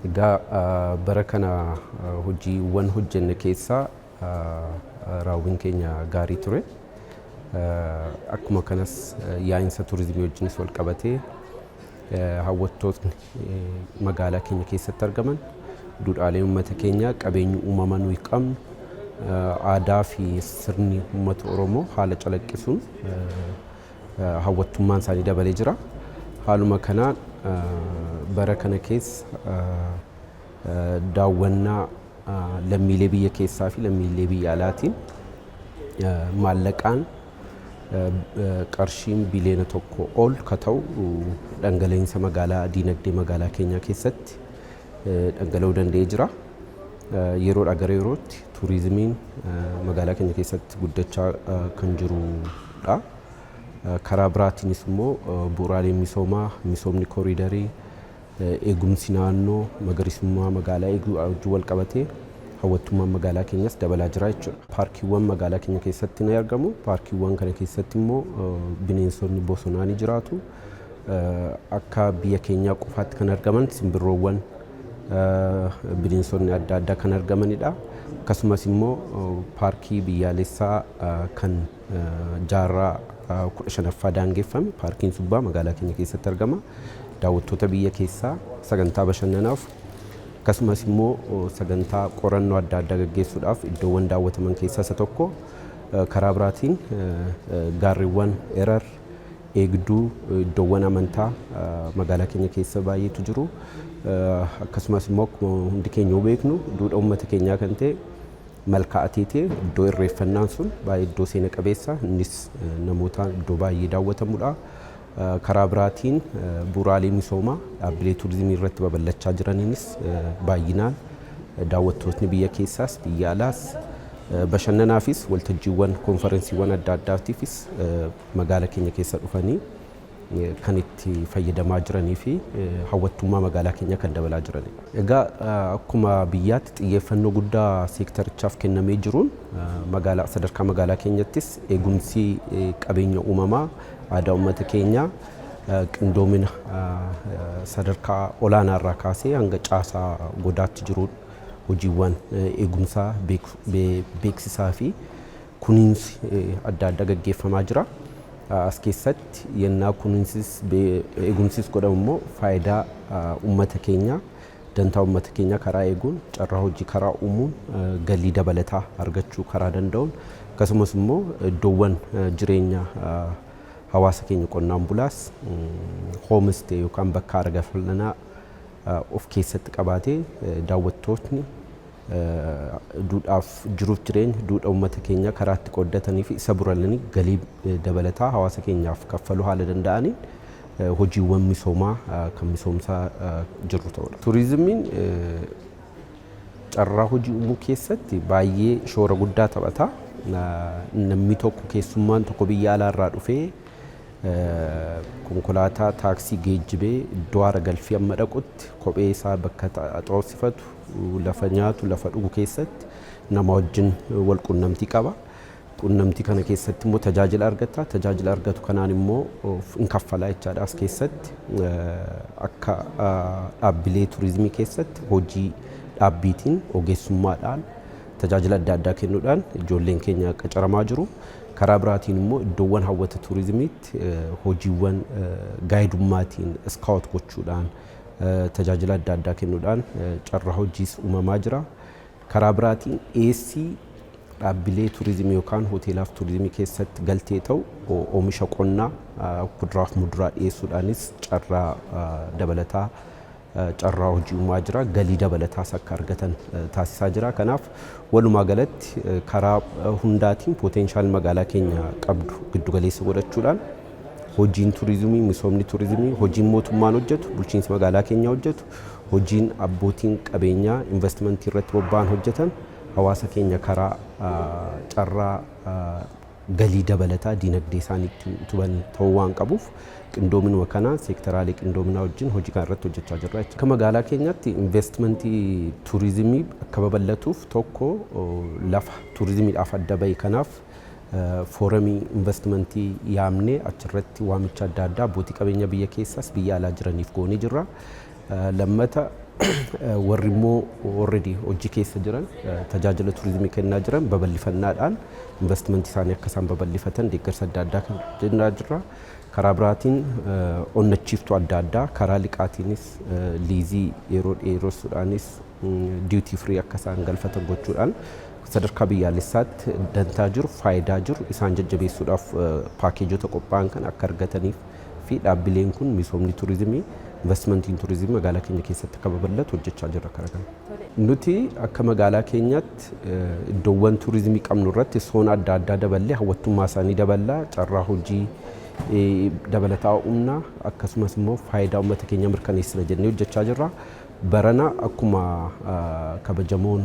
Egaa bara kana hojiiwwan hojjenne keessaa raawwiin keenya gaarii ture. Akkuma kanas yaa'insa turizimii wajjinis wal qabatee hawwattootni magaalaa keenya keessatti argaman duudhaalee uummata keenyaa qabeenyi uumamaa nuyi qabnu aadaa fi sirni uummata Oromoo haala calaqqisuun hawwattummaan isaanii dabalee jira. Haaluma kanaan bara kana keessa daawwannaa lammiilee biyya keessaa fi lammiilee biyya alaatiin maallaqaan qarshiin biliyoona tokko ol ka ta'u dhangala'insa magaalaa diinagdee magaalaa keenyaa keessatti dhangala'uu danda'ee jira. Yeroodhaa gara yerootti turizimiin magaalaa keenya keessatti guddachaa kan jirudha. Karaa biraatiinis immoo bu'uuraaleen misoomaa, misoomni kooriidarii, eegumsi naannoo, magariisummaa magaalaa eeguu wajjin wal qabatee hawwattummaan magaalaa keenyas dabalaa jira jechuudha. Paarkiiwwan magaalaa keenya keessatti ni argamu. Paarkiiwwan kana keessatti immoo bineensonni bosonaa ni jiraatu. Akka biyya keenyaa qofaatti kan argaman simbirroowwan bineensonni adda addaa kan argamanidha. Akkasumas immoo paarkii biyyaalessaa kan jaarraa 15ffaa daangeffame paarkiin Subbaa magaalaa keenya keessatti argama. Daawwattoota biyya keessaa sagantaa bashannanaaf akkasumas immoo sagantaa qorannoo adda addaa gaggeessuudhaaf iddoowwan daawwataman keessaa isa tokko. Karaa biraatiin gaarreewwan Erar, Eegduu, iddoowwan amantaa magaalaa keenya keessa baay'eetu jiru. Akkasumas immoo hundi keenya beeknu duudhaa uummata keenyaa kan ta'e malkaa Ateetee iddoo irreeffannaan sun baay'ee iddoo seena qabeessa innis namoota iddoo baay'ee daawwatamudha. Karaa biraatiin bu'uuraalee misoomaa dhaabbilee turizimii irratti babal'achaa jiraniinis baay'inaan daawwattootni biyya keessaas biyya alaas bashannanaafis waltajjiiwwan konferensiiwwan adda addaatiifis magaalaa keenya keessa dhufanii kan itti fayyadamaa jiranii fi hawwattummaa magaalaa keenya kan dabalaa jiranidha. Egaa akkuma biyyaatti xiyyeeffannoo guddaa seektarichaaf kennamee jiruun sadarkaa magaalaa keenyattis eegumsi qabeenya uumamaa aadaa uummata keenyaa qindoomina sadarkaa olaanaa irraa kaasee hanga caasaa godaatti jiru hojiiwwan eegumsaa beeksisaa fi kunuunsi adda addaa gaggeeffamaa jira. As keessatti yennaa kunuunsis eegumsis godhamu immoo faayidaa uummata keenyaa dantaa uummata keenyaa karaa eeguun carraa hojii karaa uumuun galii dabalataa argachuu karaa danda'uun akkasumas immoo iddoowwan jireenya hawaasa keenya qonnaan bulaas hoomistee yookaan bakka aara galfannaa of keessatti qabaatee daawwattootni duudhaaf jiruuf jireenya duudhaa uummata keenyaa karaa itti qooddatanii fi isa buralanii galii dabalataa hawaasa keenyaaf kaffaluu haala danda'aniin hojiiwwan misoomaa kan misoomsaa jiru ta'udha. Turizimiin carraa hojii uumuu keessatti baay'ee shoora guddaa taphata. Namni tokko keessummaan tokko biyya alaarraa dhufee konkolaataa taaksii geejjibee iddoo aara galfii amma dhaqutti kophee isaa bakka xoosifatu lafa nyaatu lafa dhugu keessatti nama wajjin wal qunnamtii qaba. Qunnamtii kana keessatti immoo tajaajila argata. Tajaajila argatu kanaan immoo in kaffalaa jechaadha. As keessatti akka dhaabbilee turizimii keessatti hojii dhaabbiitiin ogeessummaadhaan tajaajila adda addaa kennuudhaan ijoolleen keenya qacaramaa jiru. Karaa biraatiin immoo iddoowwan hawwata turizimiitti hojiiwwan gaayidummaatiin iskaawot gochuudhaan tajaajila adda addaa kennuudhaan carraa hojiis uumamaa jira. Karaa biraatiin dhiyeessii dhaabbilee turizimii yookaan hoteelaaf turizimii keessatti galtee ta'u oomisha qonnaa kuduraaf muduraa dhiyeessuudhaanis carraa dabalataa carraa hojii uumaa jira. Galii dabalataas akka argatan taasisaa jira. Kanaaf walumaa galatti karaa hundaatiin potenshaal magaalaa keenya qabdu giddugaleessa godhachuudhaan hojiin turizimii, misoomni turizimii, hojiin mootummaan hojjetu, bulchiinsi magaalaa keenyaa hojjetu, hojiin abbootiin qabeenyaa investimentii irratti bobba'an hojjetan hawaasa keenya karaa carraa galii dabalataa diinagdee isaaniitti utuban ta'uu waan qabuuf qindoominuma kana seektaraalee qindoominaa wajjin hojii kana irratti hojjechaa jirra. Akka magaalaa keenyaatti investimentii turizimii akka babal'atuuf tokko lafa turizimiidhaaf adda bahe kanaaf foorumii investimentii yaamnee achirratti waamicha adda addaa abbootii qabeenya biyya keessaas biyya alaa jiraniif goonee jirra. Lammata warri immoo already hojii keessa jiran tajaajila turizimii kennaa jiran babal'ifannaadhaan investment isaanii akka isaan babal'ifatan deeggarsa adda addaa kennaa jirra. karaa biraatiin onnachiiftuu adda addaa karaa liqaatiinis liizii yeroo dheeressuudhaanis duty free akka isaan galfatan gochuudhaan sadarkaa biyyaalessaatti dantaa jiru faayidaa jiru isaan jajjabeessuudhaaf paakeejota qophaa'an kan akka argataniif fi dhaabbileen kun misoomni turizimii investmentiin turizimii magaalaa keenya keessatti akka babal'atu hojjechaa jirra karaa kana. Nuti akka magaalaa keenyaatti iddoowwan turizimii qabnu irratti soona adda addaa daballee hawwattummaa isaanii daballaa carraa hojii dabalataa humnaa akkasumas immoo faayidaa uummata keenya mirkaneessina jennee hojjechaa jirra. Barana akkuma kabajamoon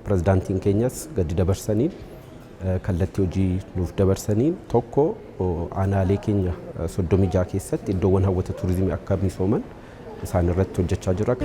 pirezidaantiin keenyas gadi dabarsaniin kallattii hojii nuuf dabarsaniin tokko aanaalee keenya 36 keessatti iddoowwan hawwata turizimii akka misooman isaan irratti hojjechaa jirra.